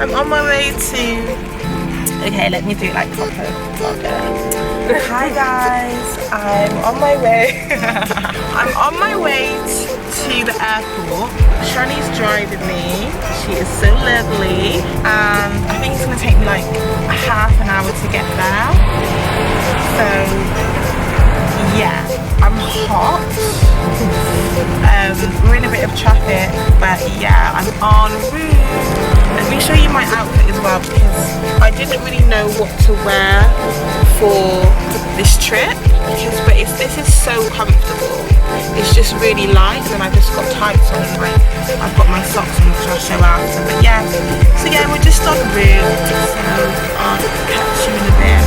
I'm on my way to... Okay, let me do like proper vlogger. Hi guys, I'm on my way. I'm on my way to the airport. Shani's driving me. She is so lovely, and I think it's gonna take me like half an hour to get there. So yeah, I'm hot. We're in a bit of traffic, but yeah, I'm en route. Let me show you my outfit as well, because I didn't really know what to wear for this trip, but this is so comfortable. It's just really light, and I just got tights on, like I've got my socks on, which I'll show after. But yeah, so yeah, we're just en route, so I'll catch you in a bit.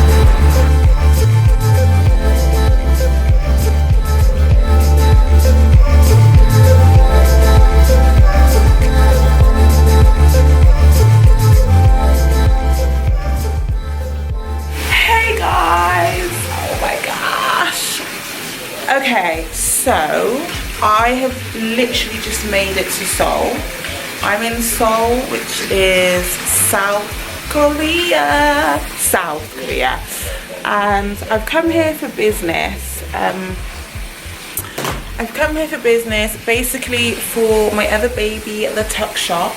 Okay, so I have literally just made it to Seoul. I'm in Seoul, which is South Korea, and I've come here for business. Basically for my other baby at the tuck shop.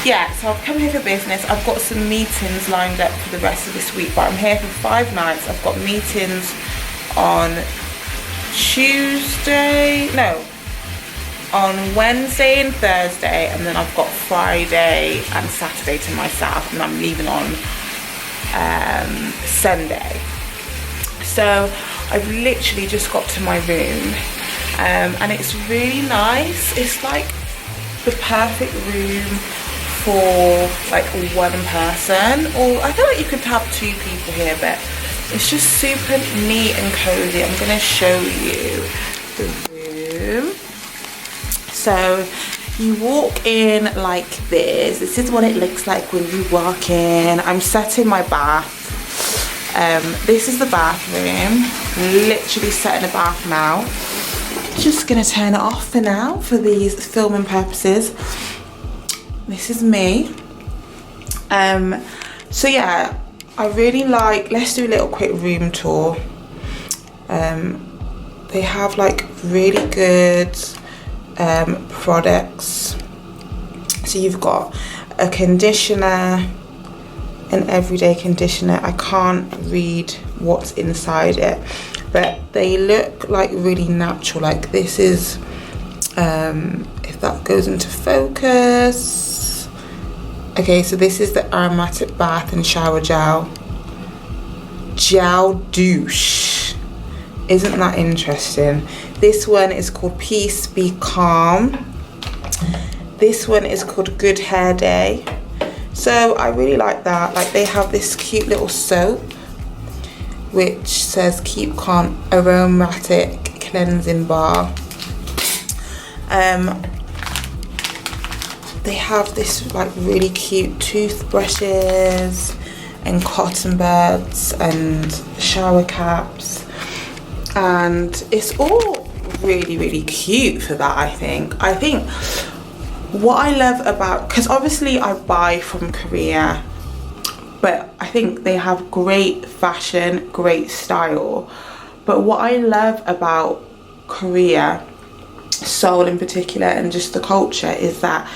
Yeah, so I've come here for business. I've got some meetings lined up for the rest of this week, but I'm here for 5 nights. I've got meetings on Wednesday and Thursday, and then I've got Friday and Saturday to myself, and I'm leaving on Sunday. So I've literally just got to my room, and it's really nice. It's like the perfect room for like one person, or I feel like you could have 2 people here, but it's just super neat and cozy. I'm gonna show you the room. So you walk in like this. This is what it looks like when you walk in. I'm setting my bath. This is the bathroom. Literally setting a bath now. Just gonna turn it off for now for these filming purposes. This is me. So yeah, I really like, let's do a little quick room tour. They have like really good products. So you've got a conditioner, an everyday conditioner. I can't read what's inside it, but they look like really natural. Like this is, if that goes into focus. Okay, so this is the aromatic bath and shower gel. Gel douche. Isn't that interesting? This one is called Peace Be Calm. This one is called Good Hair Day. So I really like that. Like they have this cute little soap which says Keep Calm Aromatic Cleansing Bar. They have this like really cute toothbrushes and cotton buds and shower caps, and it's all really cute for that. I think what I love about, because obviously I buy from Korea, but I think they have great fashion, great style. But what I love about Korea, Seoul in particular, and just the culture is that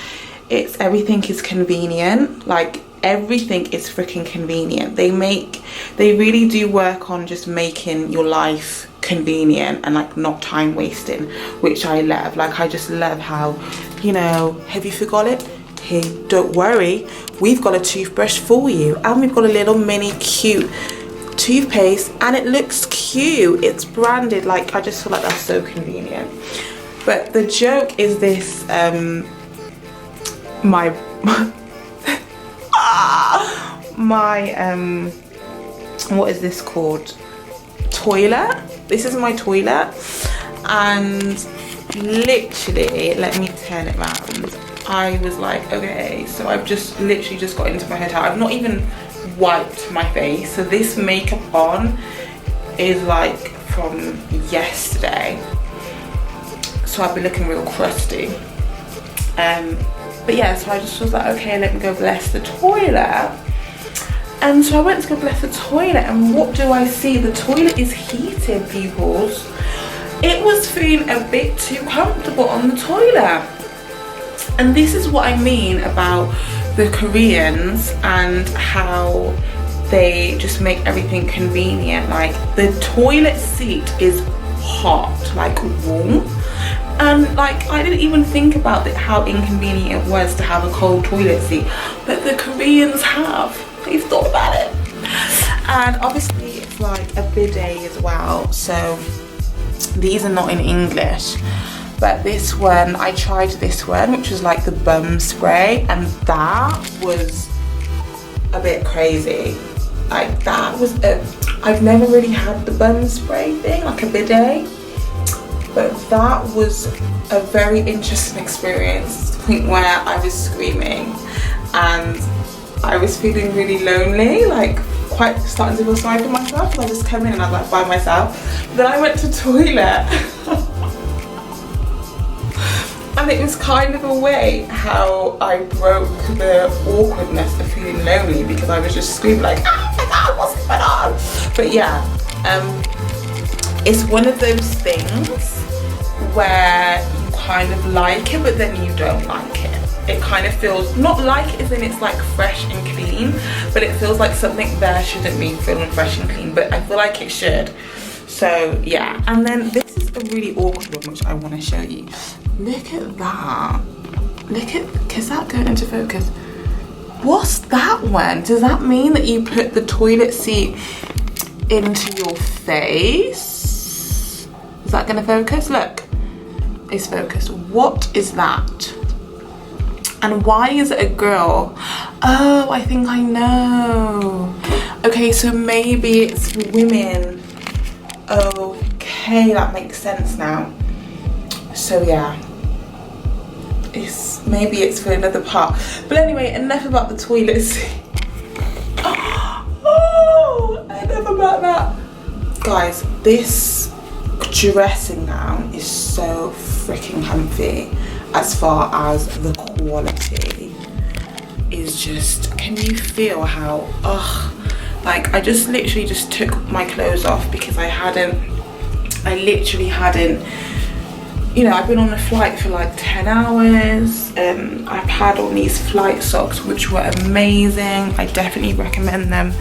everything is convenient. Like everything is freaking convenient. They really do work on just making your life convenient and like not time wasting, which I love. Like I just love how, you know, have you forgot it? Hey, don't worry, we've got a toothbrush for you, and we've got a little mini cute toothpaste, and it looks cute. It's branded. Like I just feel like that's so convenient. But the joke is this, my what is this called? Toilet. This is my toilet, and literally, let me turn it around. I was like, okay, so I've just literally just got into my hotel. I've not even wiped my face, so this makeup on is like from yesterday, so I've been looking real crusty. But yeah, so I just was like, okay, let me go bless the toilet. And so I went to go bless the toilet, and what do I see? The toilet is heated, peoples. It was feeling a bit too comfortable on the toilet. And this is what I mean about the Koreans and how they just make everything convenient. Like, the toilet seat is hot, like warm. And like, I didn't even think about how inconvenient it was to have a cold toilet seat, but the Koreans have. They've thought about it. And obviously it's like a bidet as well, so these are not in English. But this one, I tried this one, which was like the bum spray, and that was a bit crazy. Like, that was I've never really had the bum spray thing, like a bidet, but that was a very interesting experience, to the point where I was screaming and I was feeling really lonely, like quite starting to feel sorry for myself, because I just came in and I was like by myself. But then I went to the toilet and it was kind of a way how I broke the awkwardness of feeling lonely, because I was just screaming like, oh my god, what's going on? But yeah, it's one of those things where you kind of like it, but then you don't like it. It kind of feels, not like it as in it's like fresh and clean, but it feels like something there shouldn't be feeling fresh and clean, but I feel like it should. So yeah, and then this is a really awkward one which I want to show you. Look at that. Look at, does that go into focus? What's that one? Does that mean that you put the toilet seat into your face? Is that gonna focus? Look, it's focused. What is that? And why is it a girl? Oh, I think I know. Okay, so maybe it's for women. Okay, that makes sense now. So yeah, maybe it's for another part. But anyway, enough about the toilet seat. Oh, enough about that. Guys, this dressing gown is so freaking comfy. As far as the quality is just, can you feel how, like I just literally just took my clothes off because I literally hadn't, you know, I've been on a flight for like 10 hours. I've had on these flight socks which were amazing. I definitely recommend them.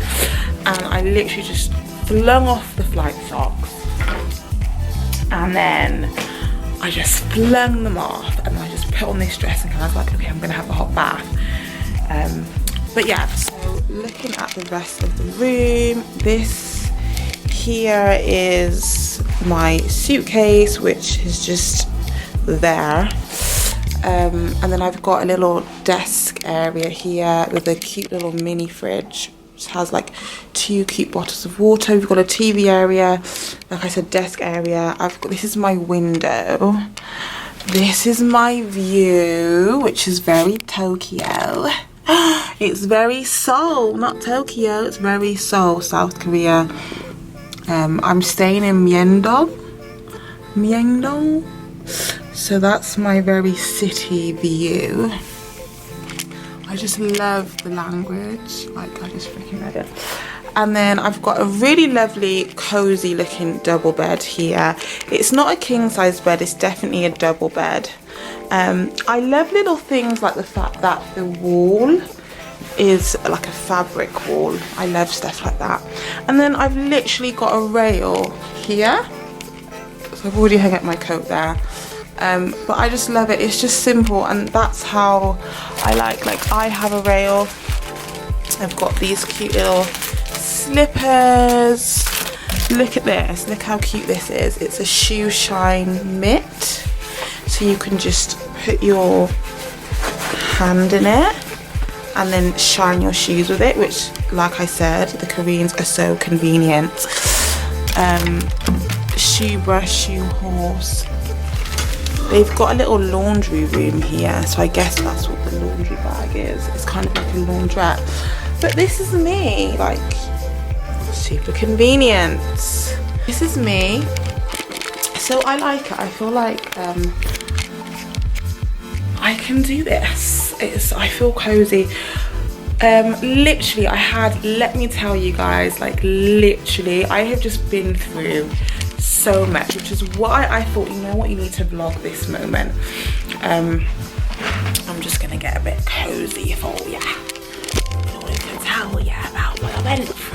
And I literally just flung off the flight socks, and then I just flung them off, and I just put on this dress, and I was like, okay, I'm gonna have a hot bath. But yeah, so looking at the rest of the room, this here is my suitcase, which is just there. And then I've got a little desk area here with a cute little mini fridge. It has like 2 cute bottles of water. We've got a TV area, like I said, desk area. This is my window. This is my view, which is very Tokyo. It's very Seoul, not Tokyo. It's very Seoul, South Korea. I'm staying in Myeongdong. So that's my very city view. I just love the language, like I just freaking love it. And then I've got a really lovely cozy looking double bed here. It's not a king size bed, it's definitely a double bed. I love little things like the fact that the wall is like a fabric wall. I love stuff like that. And then I've literally got a rail here. So I've already hung up my coat there. But I just love it. It's just simple, and that's how I like I have a rail. I've got these cute little slippers. Look at this, look how cute this is. It's a shoe shine mitt, so you can just put your hand in it and then shine your shoes with it, which, like I said, the Koreans are so convenient. Shoe brush, shoe horse. They've got a little laundry room here, so I guess that's what the laundry bag is. It's kind of like a laundrette. But this is me, like, super convenient. This is me. So I like it. I feel like I I can do this. I feel cozy. Literally, let me tell you guys, like literally, I have just been through so much, which is why I thought, you know what, you need to vlog this moment. I'm just gonna get a bit cozy for you in order to tell you about what I went through.